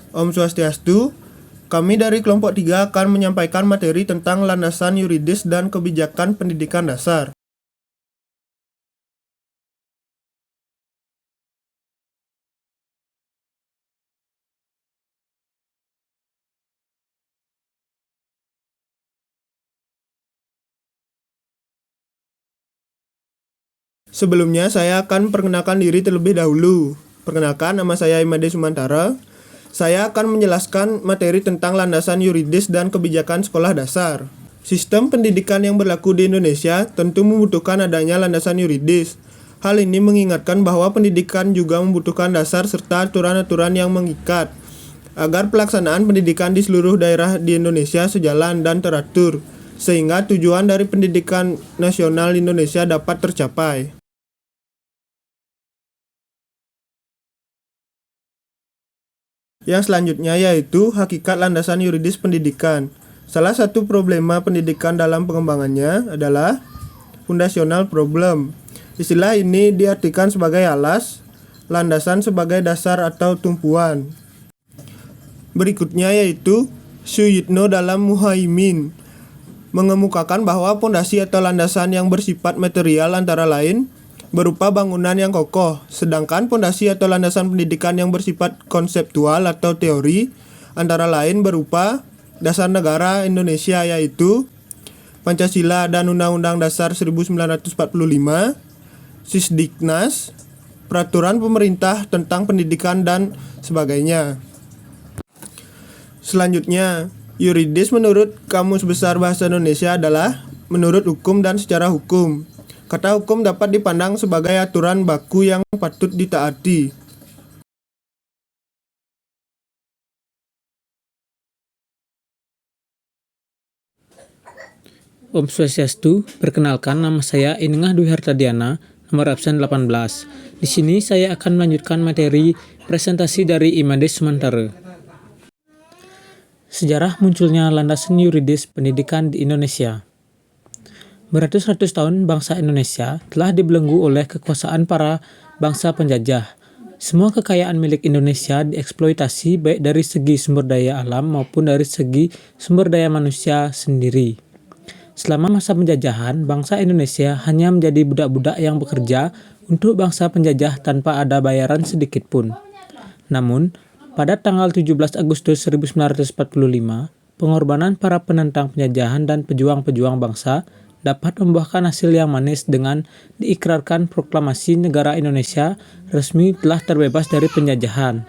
Om Swastiastu, kami dari kelompok 3 akan menyampaikan materi tentang landasan yuridis dan kebijakan pendidikan dasar. Sebelumnya, saya akan perkenalkan diri terlebih dahulu. Perkenalkan, nama saya Imade Sumantara. Saya akan menjelaskan materi tentang landasan yuridis dan kebijakan sekolah dasar. Sistem pendidikan yang berlaku di Indonesia tentu membutuhkan adanya landasan yuridis. Hal ini mengingatkan bahwa pendidikan juga membutuhkan dasar serta aturan-aturan yang mengikat, agar pelaksanaan pendidikan di seluruh daerah di Indonesia sejalan dan teratur, sehingga tujuan dari pendidikan nasional Indonesia dapat tercapai. Yang selanjutnya yaitu hakikat landasan yuridis pendidikan. Salah satu problema pendidikan dalam pengembangannya adalah foundational problem. Istilah ini diartikan sebagai alas, landasan sebagai dasar atau tumpuan. Berikutnya yaitu Suyitno dalam Muhaimin mengemukakan bahwa fondasi atau landasan yang bersifat material antara lain berupa bangunan yang kokoh, sedangkan fondasi atau landasan pendidikan yang bersifat konseptual atau teori antara lain berupa dasar negara Indonesia yaitu Pancasila dan Undang-Undang Dasar 1945, Sisdiknas, peraturan pemerintah tentang pendidikan dan sebagainya. Selanjutnya, yuridis menurut Kamus Besar Bahasa Indonesia adalah menurut hukum dan secara hukum. Kata hukum dapat dipandang sebagai aturan baku yang patut ditaati. Om Swastiastu, perkenalkan nama saya Inengah Dwi Hartadiana, nomor absen 18. Di sini saya akan melanjutkan materi presentasi dari Imade Sumantara. Sejarah munculnya landasan yuridis pendidikan di Indonesia. Beratus-ratus tahun bangsa Indonesia telah dibelenggu oleh kekuasaan para bangsa penjajah. Semua kekayaan milik Indonesia dieksploitasi baik dari segi sumber daya alam maupun dari segi sumber daya manusia sendiri. Selama masa penjajahan, bangsa Indonesia hanya menjadi budak-budak yang bekerja untuk bangsa penjajah tanpa ada bayaran sedikit pun. Namun, pada tanggal 17 Agustus 1945, pengorbanan para penentang penjajahan dan pejuang-pejuang bangsa dapat membuahkan hasil yang manis dengan diikrarkan proklamasi negara Indonesia resmi telah terbebas dari penjajahan.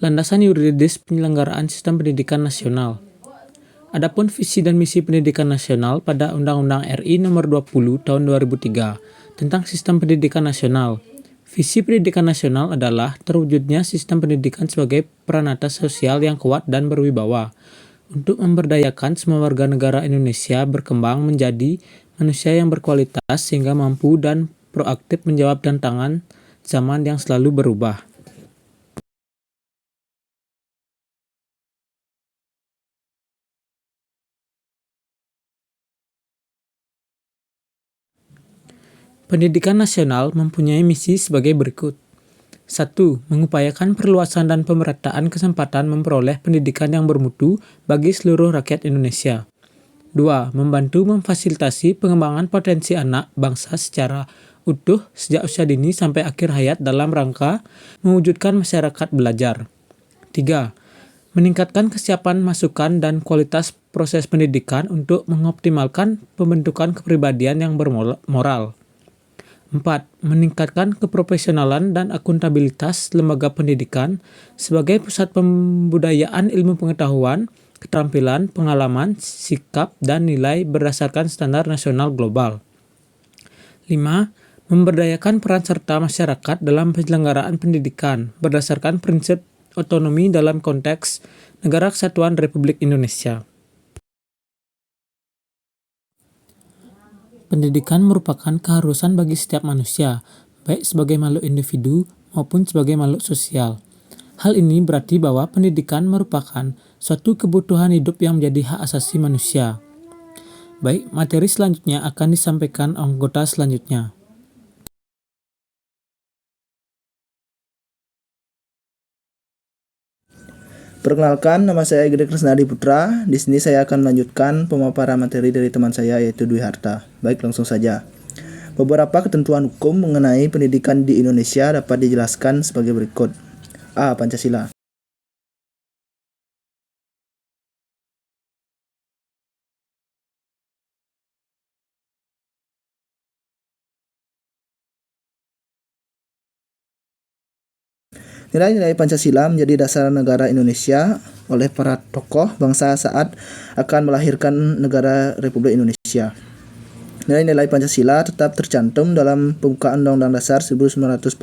Landasan yuridis penyelenggaraan sistem pendidikan nasional. Adapun visi dan misi pendidikan nasional pada Undang-Undang RI Nomor 20 Tahun 2003 tentang sistem pendidikan nasional. Visi pendidikan nasional adalah terwujudnya sistem pendidikan sebagai peranata sosial yang kuat dan berwibawa untuk memberdayakan semua warga negara Indonesia berkembang menjadi manusia yang berkualitas sehingga mampu dan proaktif menjawab tantangan zaman yang selalu berubah. Pendidikan nasional mempunyai misi sebagai berikut. 1. Mengupayakan perluasan dan pemerataan kesempatan memperoleh pendidikan yang bermutu bagi seluruh rakyat Indonesia. 2. Membantu memfasilitasi pengembangan potensi anak bangsa secara utuh sejak usia dini sampai akhir hayat dalam rangka mewujudkan masyarakat belajar. 3. Meningkatkan kesiapan masukan dan kualitas proses pendidikan untuk mengoptimalkan pembentukan kepribadian yang bermoral. 4. Meningkatkan keprofesionalan dan akuntabilitas lembaga pendidikan sebagai pusat pembudayaan ilmu pengetahuan, keterampilan, pengalaman, sikap, dan nilai berdasarkan standar nasional global. 5. Memberdayakan peran serta masyarakat dalam penyelenggaraan pendidikan berdasarkan prinsip otonomi dalam konteks Negara Kesatuan Republik Indonesia. Pendidikan merupakan keharusan bagi setiap manusia, baik sebagai makhluk individu maupun sebagai makhluk sosial. Hal ini berarti bahwa pendidikan merupakan suatu kebutuhan hidup yang menjadi hak asasi manusia. Baik, materi selanjutnya akan disampaikan anggota selanjutnya. Perkenalkan, nama saya Gede Krisnadi Putra. Di sini saya akan melanjutkan pemaparan materi dari teman saya yaitu Dwi Harta. Baik, langsung saja. Beberapa ketentuan hukum mengenai pendidikan di Indonesia dapat dijelaskan sebagai berikut. A. Pancasila. Nilai-nilai Pancasila menjadi dasar negara Indonesia oleh para tokoh bangsa saat akan melahirkan negara Republik Indonesia. Nilai-nilai Pancasila tetap tercantum dalam pembukaan Undang-Undang Dasar 1945,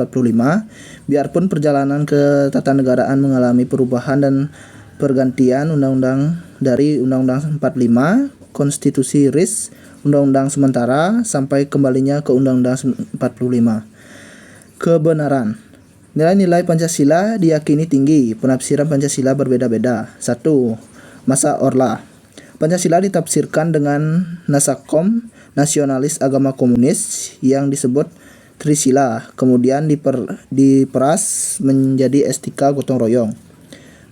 biarpun perjalanan ketatanegaraan mengalami perubahan dan pergantian undang-undang dari Undang-Undang 45, Konstitusi RIS, Undang-Undang Sementara, sampai kembalinya ke Undang-Undang 45. Kebenaran. Nilai-nilai Pancasila diyakini tinggi. Penafsiran Pancasila berbeda-beda. 1. Masa Orla. Pancasila ditafsirkan dengan nasakom nasionalis agama komunis yang disebut Trisila, kemudian diperas menjadi etika gotong royong.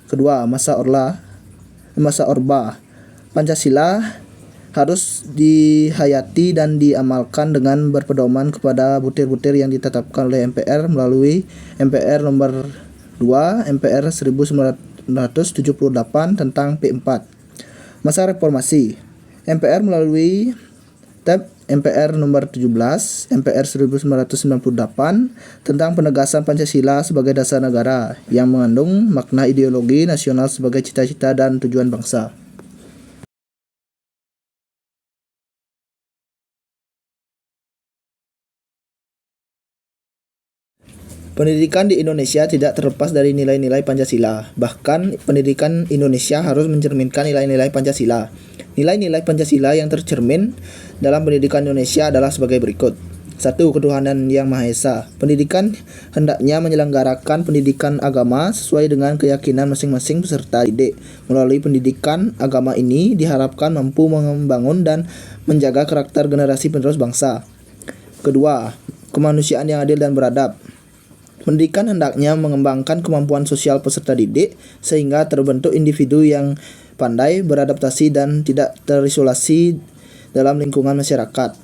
Kedua, Masa Orba. Pancasila harus dihayati dan diamalkan dengan berpedoman kepada butir-butir yang ditetapkan oleh MPR melalui MPR nomor 2 MPR 1978 tentang P4. Masa Reformasi. MPR melalui TAP MPR nomor 17 MPR 1998 tentang penegasan Pancasila sebagai dasar negara yang mengandung makna ideologi nasional sebagai cita-cita dan tujuan bangsa. Pendidikan di Indonesia tidak terlepas dari nilai-nilai Pancasila. Bahkan, pendidikan Indonesia harus mencerminkan nilai-nilai Pancasila. Nilai-nilai Pancasila yang tercermin dalam pendidikan Indonesia adalah sebagai berikut. 1. Ketuhanan Yang Maha Esa. Pendidikan hendaknya menyelenggarakan pendidikan agama sesuai dengan keyakinan masing-masing peserta didik. Melalui pendidikan agama ini diharapkan mampu membangun dan menjaga karakter generasi penerus bangsa. Kedua, kemanusiaan yang adil dan beradab. Pendidikan hendaknya mengembangkan kemampuan sosial peserta didik sehingga terbentuk individu yang pandai beradaptasi dan tidak terisolasi dalam lingkungan masyarakat.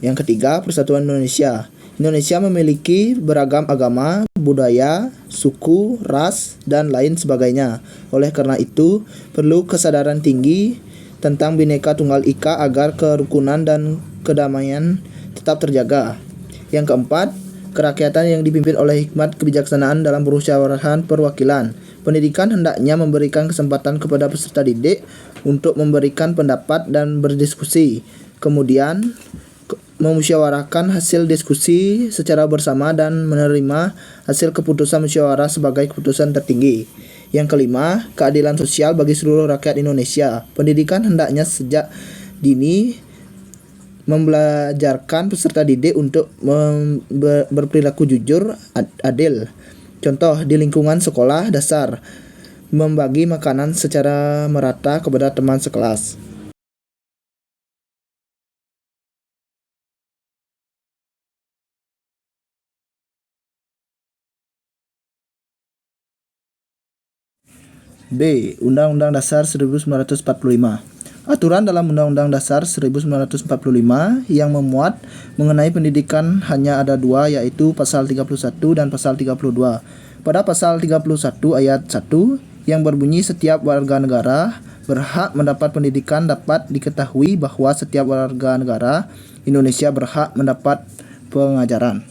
Yang ketiga, persatuan Indonesia. Indonesia memiliki beragam agama, budaya, suku, ras, dan lain sebagainya. Oleh karena itu, perlu kesadaran tinggi tentang Bhinneka Tunggal Ika agar kerukunan dan kedamaian tetap terjaga. Yang keempat, kerakyatan yang dipimpin oleh hikmat kebijaksanaan dalam permusyawaratan perwakilan. Pendidikan hendaknya memberikan kesempatan kepada peserta didik untuk memberikan pendapat dan berdiskusi. Kemudian, memusyawarahkan hasil diskusi secara bersama dan menerima hasil keputusan musyawarah sebagai keputusan tertinggi. Yang kelima, keadilan sosial bagi seluruh rakyat Indonesia. Pendidikan hendaknya sejak dini membelajarkan peserta didik untuk berperilaku jujur, adil. Contoh, di lingkungan sekolah dasar, membagi makanan secara merata kepada teman sekelas. B. Undang-Undang Dasar 1945. Aturan dalam Undang-Undang Dasar 1945 yang memuat mengenai pendidikan hanya ada dua, yaitu Pasal 31 dan Pasal 32. Pada Pasal 31 ayat 1 yang berbunyi setiap warga negara berhak mendapat pendidikan, dapat diketahui bahwa setiap warga negara Indonesia berhak mendapat pengajaran.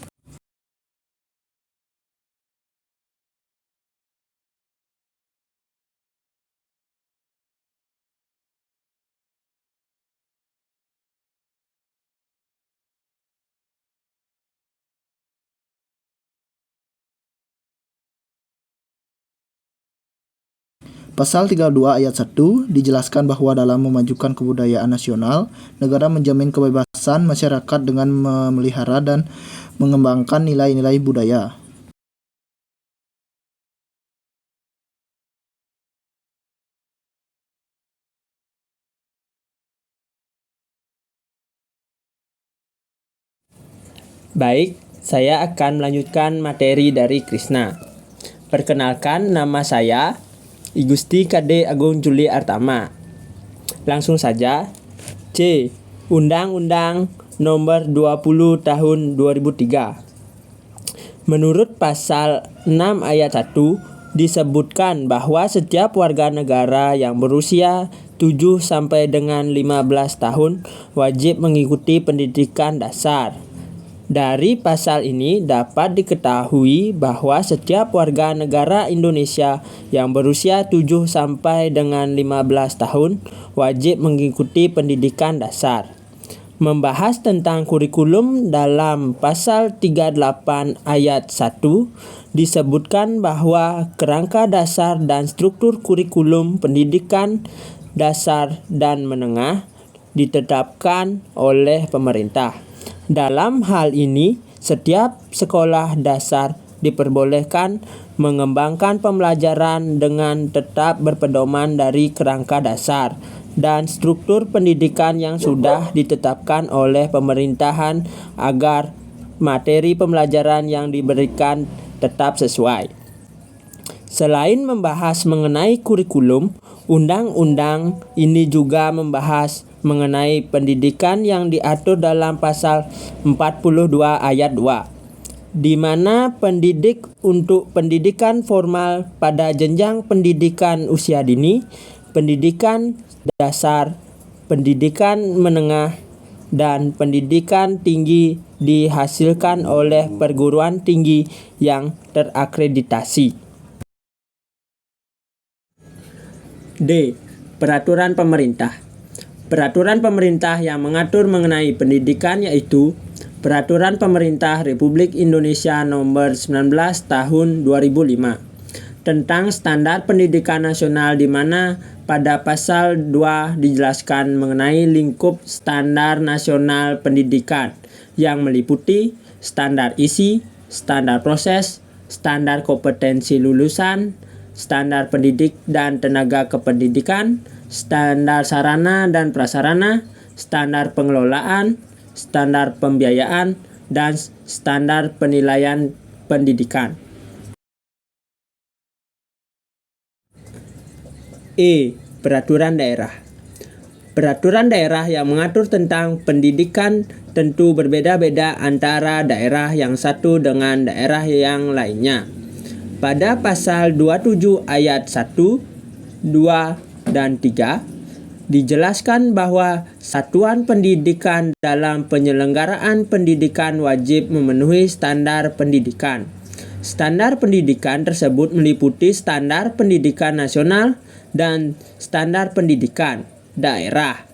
Pasal 32 ayat 1 dijelaskan bahwa dalam memajukan kebudayaan nasional, negara menjamin kebebasan masyarakat dengan memelihara dan mengembangkan nilai-nilai budaya. Baik, saya akan melanjutkan materi dari Krishna. Perkenalkan, nama saya I Gusti Kade Agung Juli Artama. Langsung saja. C. Undang-Undang Nomor 20 Tahun 2003. Menurut pasal 6 ayat 1 disebutkan bahwa setiap warga negara yang berusia 7 sampai dengan 15 tahun wajib mengikuti pendidikan dasar. Dari pasal ini dapat diketahui bahwa setiap warga negara Indonesia yang berusia 7 sampai dengan 15 tahun wajib mengikuti pendidikan dasar. Membahas tentang kurikulum dalam pasal 38 ayat 1 disebutkan bahwa kerangka dasar dan struktur kurikulum pendidikan dasar dan menengah ditetapkan oleh pemerintah. Dalam hal ini, setiap sekolah dasar diperbolehkan mengembangkan pembelajaran dengan tetap berpedoman dari kerangka dasar dan struktur pendidikan yang sudah ditetapkan oleh pemerintahan agar materi pembelajaran yang diberikan tetap sesuai. Selain membahas mengenai kurikulum, undang-undang ini juga membahas mengenai pendidikan yang diatur dalam pasal 42 ayat 2, di mana pendidik untuk pendidikan formal pada jenjang pendidikan usia dini, pendidikan dasar, pendidikan menengah, dan pendidikan tinggi dihasilkan oleh perguruan tinggi yang terakreditasi. D. Peraturan pemerintah. Peraturan pemerintah yang mengatur mengenai pendidikan yaitu Peraturan Pemerintah Republik Indonesia Nomor 19 Tahun 2005 tentang Standar Pendidikan Nasional, di mana pada pasal 2 dijelaskan mengenai lingkup standar nasional pendidikan yang meliputi standar isi, standar proses, standar kompetensi lulusan, standar pendidik dan tenaga kependidikan, standar sarana dan prasarana, standar pengelolaan, standar pembiayaan, dan standar penilaian pendidikan. E. Peraturan daerah. Peraturan daerah yang mengatur tentang pendidikan tentu berbeda-beda antara daerah yang satu dengan daerah yang lainnya. Pada pasal 27 ayat 1, 2, dan 3 dijelaskan bahwa satuan pendidikan dalam penyelenggaraan pendidikan wajib memenuhi standar pendidikan. Standar pendidikan tersebut meliputi standar pendidikan nasional dan standar pendidikan daerah.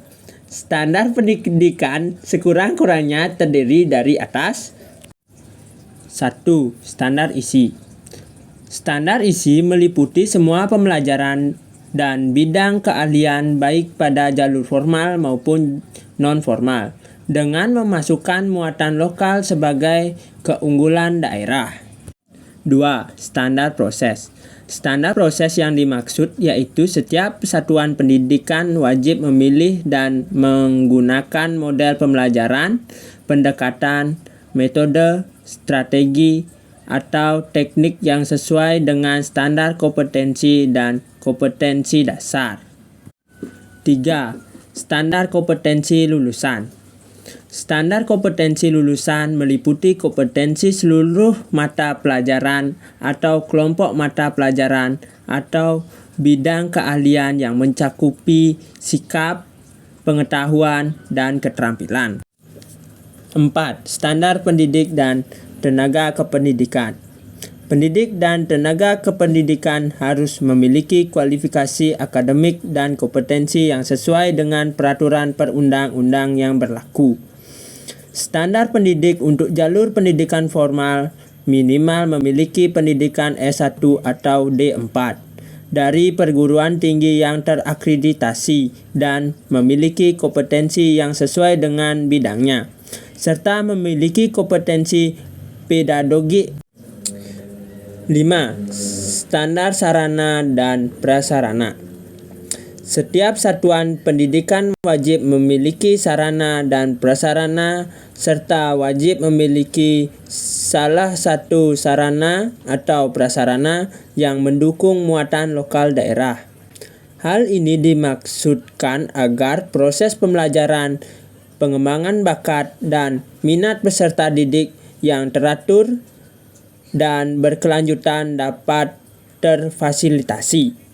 Standar pendidikan sekurang-kurangnya terdiri dari atas. 1. Standar isi. Standar isi meliputi semua pembelajaran dan bidang keahlian baik pada jalur formal maupun non-formal, dengan memasukkan muatan lokal sebagai keunggulan daerah. 2. Standar proses. Standar proses yang dimaksud yaitu setiap satuan pendidikan wajib memilih dan menggunakan model pembelajaran, pendekatan, metode, strategi, atau teknik yang sesuai dengan standar kompetensi dan kompetensi dasar. 3. Standar kompetensi lulusan. Standar kompetensi lulusan meliputi kompetensi seluruh mata pelajaran atau kelompok mata pelajaran atau bidang keahlian yang mencakupi sikap, pengetahuan, dan keterampilan. 4. Standar pendidik dan tenaga kependidikan. Pendidik dan tenaga kependidikan harus memiliki kualifikasi akademik dan kompetensi yang sesuai dengan peraturan perundang-undang yang berlaku. Standar pendidik untuk jalur pendidikan formal minimal memiliki pendidikan S1 atau D4 dari perguruan tinggi yang terakreditasi dan memiliki kompetensi yang sesuai dengan bidangnya, serta memiliki kompetensi pedagogik. 5. Standar sarana dan prasarana. Setiap satuan pendidikan wajib memiliki sarana dan prasarana serta wajib memiliki salah satu sarana atau prasarana yang mendukung muatan lokal daerah. Hal ini dimaksudkan agar proses pembelajaran, pengembangan bakat, dan minat peserta didik yang teratur dan berkelanjutan dapat terfasilitasi.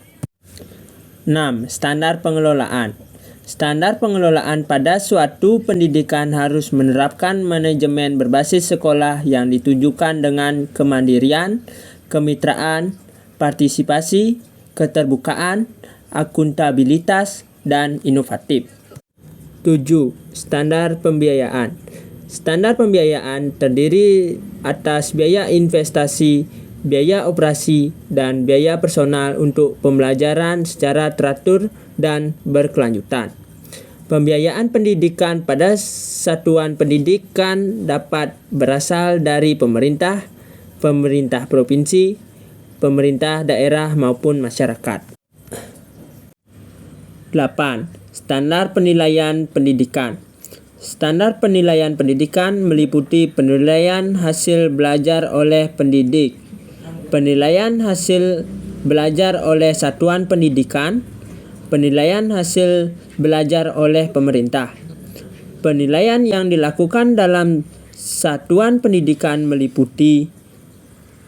6. Standar pengelolaan. Standar pengelolaan pada suatu pendidikan harus menerapkan manajemen berbasis sekolah yang ditujukan dengan kemandirian, kemitraan, partisipasi, keterbukaan, akuntabilitas, dan inovatif. 7. Standar pembiayaan. Standar pembiayaan terdiri atas biaya investasi, biaya operasi, dan biaya personal untuk pembelajaran secara teratur dan berkelanjutan. Pembiayaan pendidikan pada satuan pendidikan dapat berasal dari pemerintah, pemerintah provinsi, pemerintah daerah maupun masyarakat. 8. Standar penilaian pendidikan. Standar penilaian pendidikan meliputi penilaian hasil belajar oleh pendidik, penilaian hasil belajar oleh satuan pendidikan, penilaian hasil belajar oleh pemerintah. Penilaian yang dilakukan dalam satuan pendidikan meliputi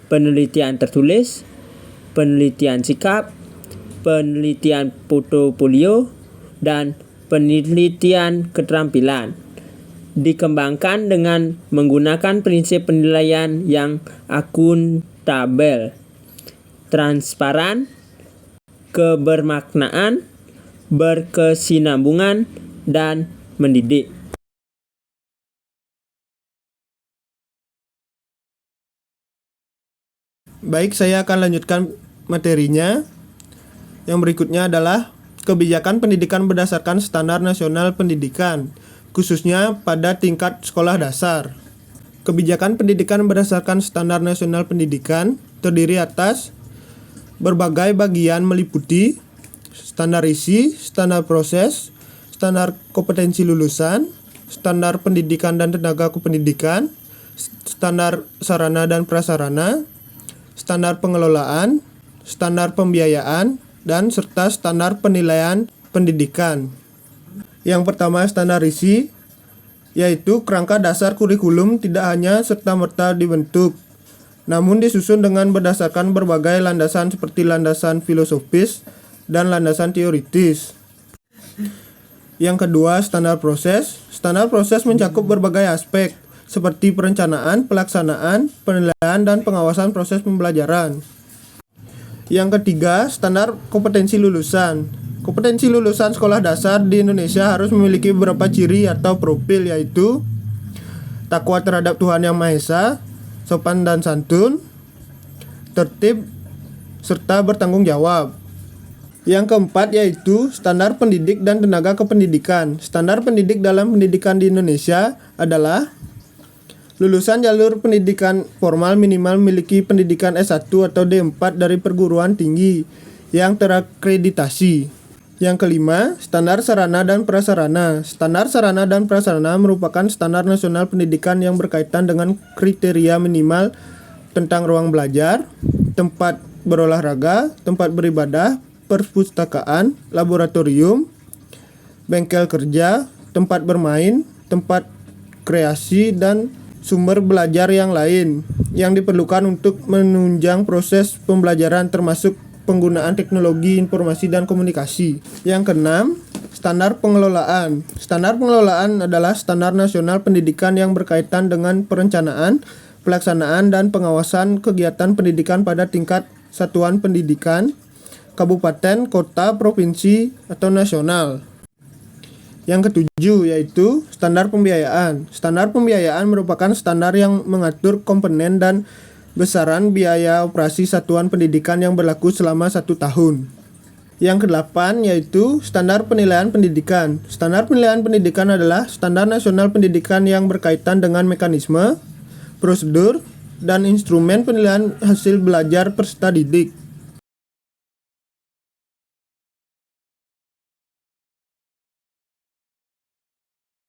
penelitian tertulis, penelitian sikap, penelitian portofolio, dan penelitian keterampilan. Dikembangkan dengan menggunakan prinsip penilaian yang akuntabel, transparan, kebermaknaan, berkesinambungan, dan mendidik. Baik, saya akan lanjutkan materinya. Yang berikutnya adalah kebijakan pendidikan berdasarkan standar nasional pendidikan, khususnya pada tingkat sekolah dasar. Kebijakan pendidikan berdasarkan standar nasional pendidikan terdiri atas berbagai bagian meliputi standar isi, standar proses, standar kompetensi lulusan, standar pendidikan dan tenaga kependidikan, standar sarana dan prasarana, standar pengelolaan, standar pembiayaan, dan serta standar penilaian pendidikan. Yang pertama, standar isi, yaitu kerangka dasar kurikulum tidak hanya serta-merta dibentuk, namun disusun dengan berdasarkan berbagai landasan seperti landasan filosofis dan landasan teoritis. Yang kedua, standar proses. Standar proses mencakup berbagai aspek seperti perencanaan, pelaksanaan, penilaian, dan pengawasan proses pembelajaran. Yang ketiga, standar kompetensi lulusan. Kompetensi lulusan sekolah dasar di Indonesia harus memiliki beberapa ciri atau profil, yaitu takwa terhadap Tuhan Yang Maha Esa, sopan dan santun, tertib, serta bertanggung jawab. Yang keempat yaitu standar pendidik dan tenaga kependidikan. Standar pendidik dalam pendidikan di Indonesia adalah lulusan jalur pendidikan formal minimal memiliki pendidikan S1 atau D4 dari perguruan tinggi yang terakreditasi. Yang kelima, standar sarana dan prasarana. Standar sarana dan prasarana merupakan standar nasional pendidikan yang berkaitan dengan kriteria minimal tentang ruang belajar, tempat berolahraga, tempat beribadah, perpustakaan, laboratorium, bengkel kerja, tempat bermain, tempat kreasi, dan sumber belajar yang lain yang diperlukan untuk menunjang proses pembelajaran termasuk penggunaan teknologi informasi dan komunikasi. Yang keenam, standar pengelolaan. Standar pengelolaan adalah standar nasional pendidikan yang berkaitan dengan perencanaan, pelaksanaan, dan pengawasan kegiatan pendidikan pada tingkat satuan pendidikan, kabupaten, kota, provinsi, atau nasional. Yang ketujuh yaitu standar pembiayaan. Standar pembiayaan merupakan standar yang mengatur komponen dan besaran biaya operasi satuan pendidikan yang berlaku selama 1 tahun. Yang kedelapan yaitu standar penilaian pendidikan. Standar penilaian pendidikan adalah standar nasional pendidikan yang berkaitan dengan mekanisme, prosedur, dan instrumen penilaian hasil belajar peserta didik.